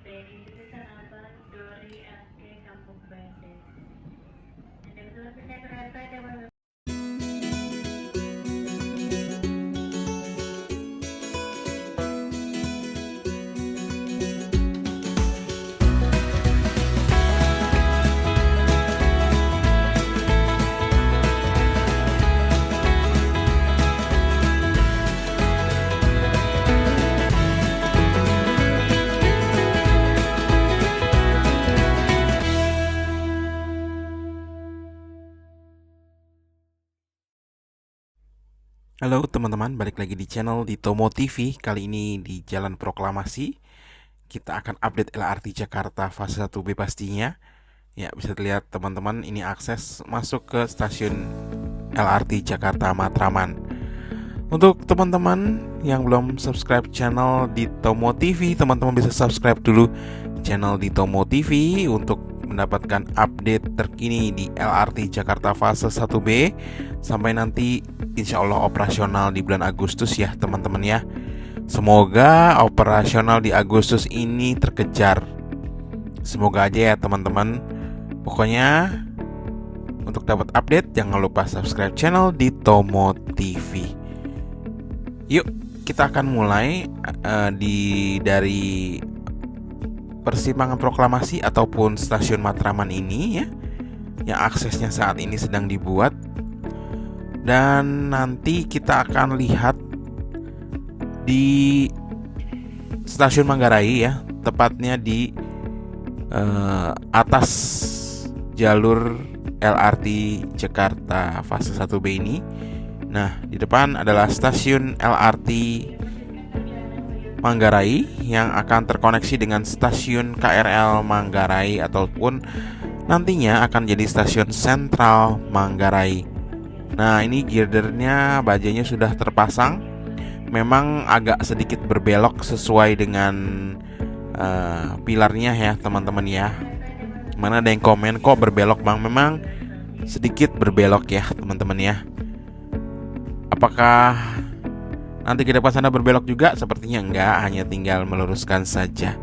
Expedisi Tanah Dori SK Kampung Bende. Anda bisa berpindah kereta dan Halo teman-teman, balik lagi di channel di Tomo TV. Kali ini di Jalan Proklamasi kita akan update LRT Jakarta fase 1B pastinya. Ya, bisa dilihat teman-teman, ini akses masuk ke stasiun LRT Jakarta Matraman. Untuk teman-teman yang belum subscribe channel di Tomo TV, teman-teman bisa subscribe dulu channel di Tomo TV untuk mendapatkan update terkini di LRT Jakarta fase 1B sampai nanti insya Allah operasional di bulan Agustus ya teman-teman ya. Semoga operasional di Agustus ini terkejar. Semoga aja ya teman-teman. Pokoknya untuk dapat update jangan lupa subscribe channel di Tomo TV. Yuk kita akan mulai dari persimpangan Proklamasi ataupun stasiun Matraman ini ya, yang aksesnya saat ini sedang dibuat. Dan nanti kita akan lihat di stasiun Manggarai ya, tepatnya di atas jalur LRT Jakarta fase 1B ini. Nah, di depan adalah stasiun LRT Manggarai yang akan terkoneksi dengan stasiun KRL Manggarai ataupun nantinya akan jadi stasiun sentral Manggarai. Nah, ini girdernya, bajanya sudah terpasang. Memang agak sedikit berbelok sesuai dengan pilarnya ya teman-teman ya. Mana ada yang komen kok berbelok bang? Memang sedikit berbelok ya teman-teman ya. Apakah nanti ke depan sana berbelok juga? Sepertinya enggak, hanya tinggal meluruskan saja.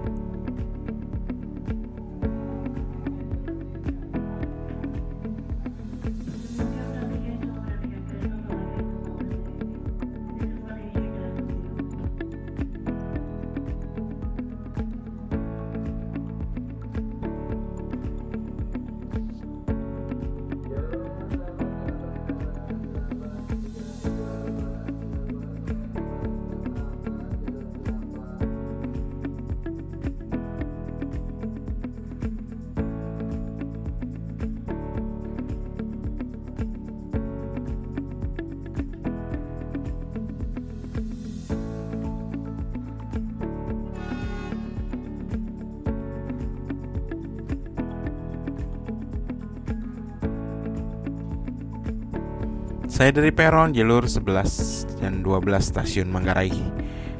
Saya dari peron jalur 11 dan 12 stasiun Manggarai.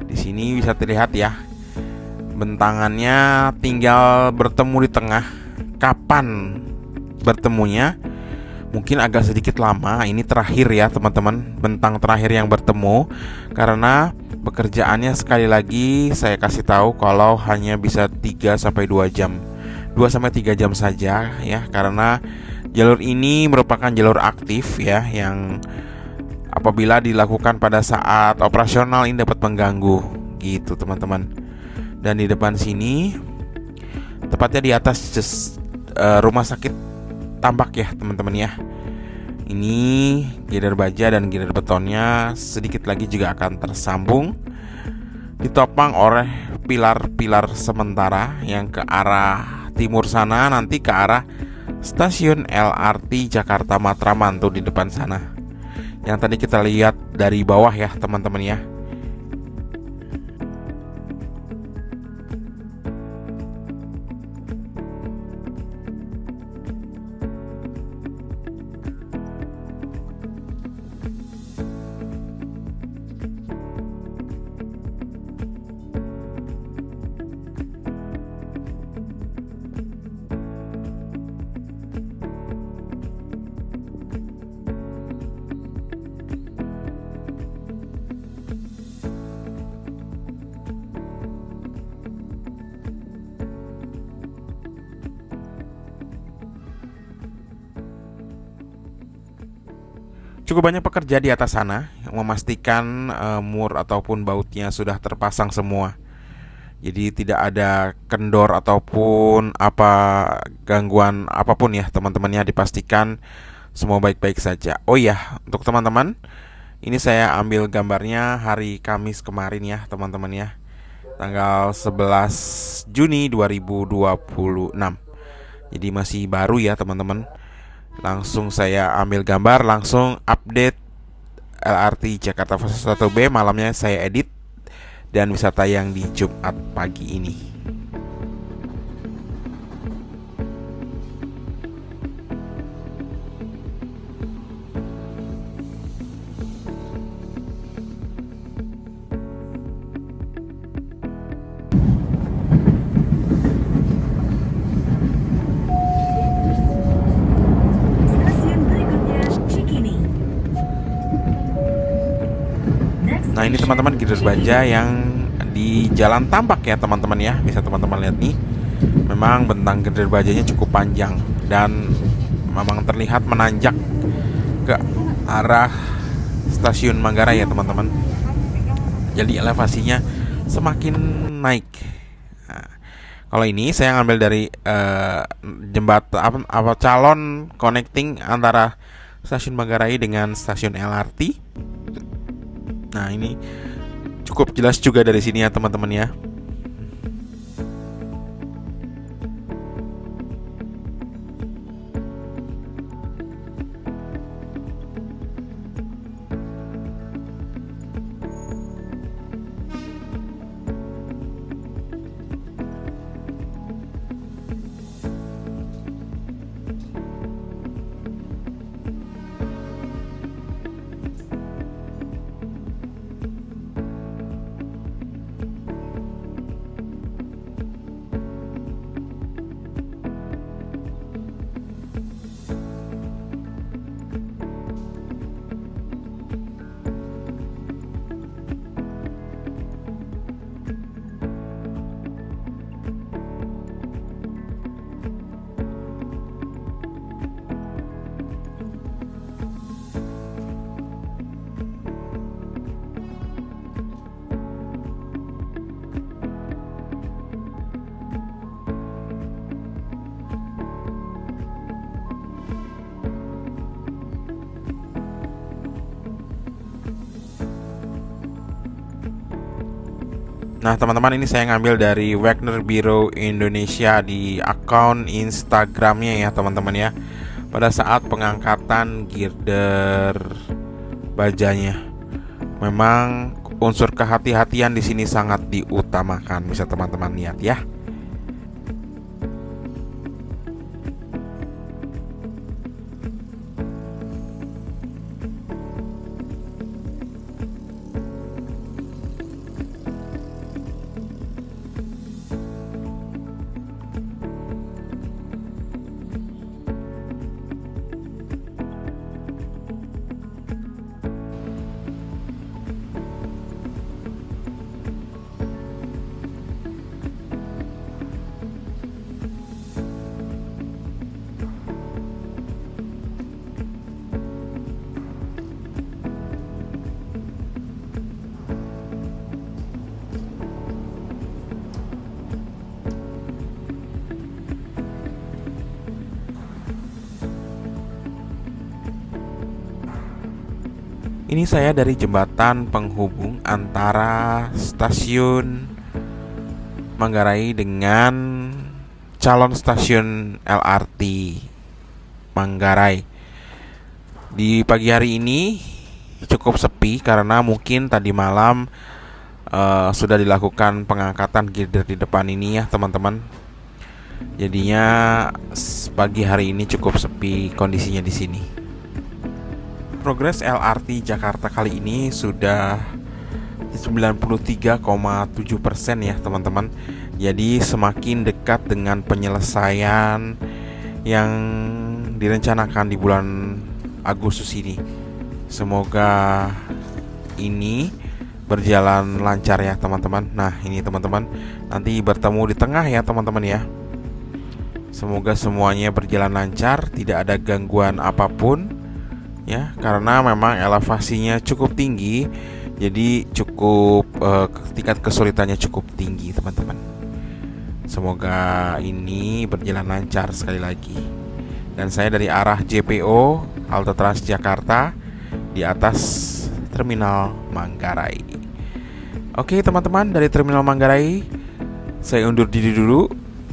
Di sini bisa terlihat ya, bentangannya tinggal bertemu di tengah. Kapan bertemunya? Mungkin agak sedikit lama. Ini terakhir ya teman-teman, bentang terakhir yang bertemu. Karena pekerjaannya sekali lagi saya kasih tahu kalau hanya bisa 3-2 jam, 2-3 jam saja ya. Karena jalur ini merupakan jalur aktif ya, yang apabila dilakukan pada saat operasional ini dapat mengganggu gitu teman-teman. Dan di depan sini, tepatnya di atas rumah sakit Tambak ya teman-teman ya. Ini girder baja dan girder betonnya sedikit lagi juga akan tersambung, ditopang oleh pilar-pilar sementara yang ke arah timur sana, nanti ke arah stasiun LRT Jakarta Matraman tuh di depan sana, yang tadi kita lihat dari bawah ya teman-teman ya. Cukup banyak pekerja di atas sana yang memastikan mur ataupun bautnya sudah terpasang semua. Jadi tidak ada kendor ataupun gangguan apapun ya teman-temannya, dipastikan semua baik-baik saja. Oh ya, untuk teman-teman, ini saya ambil gambarnya hari Kamis kemarin ya teman-teman ya. Tanggal 11 Juni 2026. Jadi masih baru ya teman-teman. Langsung saya ambil gambar, langsung update LRT Jakarta Fase 1B. Malamnya saya edit dan bisa tayang di Jumat pagi ini. Nah, ini teman-teman girder baja yang di Jalan Tambak ya teman-teman ya. Bisa teman-teman lihat nih. Memang bentang girder bajanya cukup panjang dan memang terlihat menanjak ke arah stasiun Manggarai ya teman-teman. Jadi elevasinya semakin naik. Nah, kalau ini saya ngambil dari jembatan calon connecting antara stasiun Manggarai dengan stasiun LRT. Nah, ini cukup jelas juga dari sini ya teman-teman ya. Nah teman-teman, ini saya ngambil dari Wagner Biro Indonesia di akun Instagramnya ya teman-teman ya. Pada saat pengangkatan girder bajanya, memang unsur kehati-hatian di sini sangat diutamakan. Bisa teman-teman lihat ya. Ini saya dari jembatan penghubung antara stasiun Manggarai dengan calon stasiun LRT Manggarai. Di pagi hari ini cukup sepi karena mungkin tadi malam sudah dilakukan pengangkatan girder di depan ini ya teman-teman. Jadinya pagi hari ini cukup sepi kondisinya di sini. Progres LRT Jakarta kali ini sudah 93,7% ya teman-teman. Jadi semakin dekat dengan penyelesaian yang direncanakan di bulan Agustus ini. Semoga ini berjalan lancar ya teman-teman. Nah ini teman-teman, nanti bertemu di tengah ya teman-teman ya. Semoga semuanya berjalan lancar, tidak ada gangguan apapun ya, karena memang elevasinya cukup tinggi, jadi cukup tingkat kesulitannya cukup tinggi teman-teman. Semoga ini berjalan lancar sekali lagi. Dan saya dari arah JPO halte Transjakarta di atas Terminal Manggarai. Oke teman-teman, dari Terminal Manggarai saya undur diri dulu.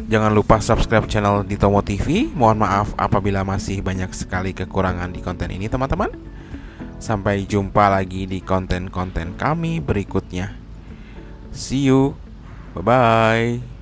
Jangan lupa subscribe channel Ditomo TV. Mohon maaf apabila masih banyak sekali kekurangan di konten ini teman-teman. Sampai jumpa lagi di konten-konten kami berikutnya. See you. Bye-bye.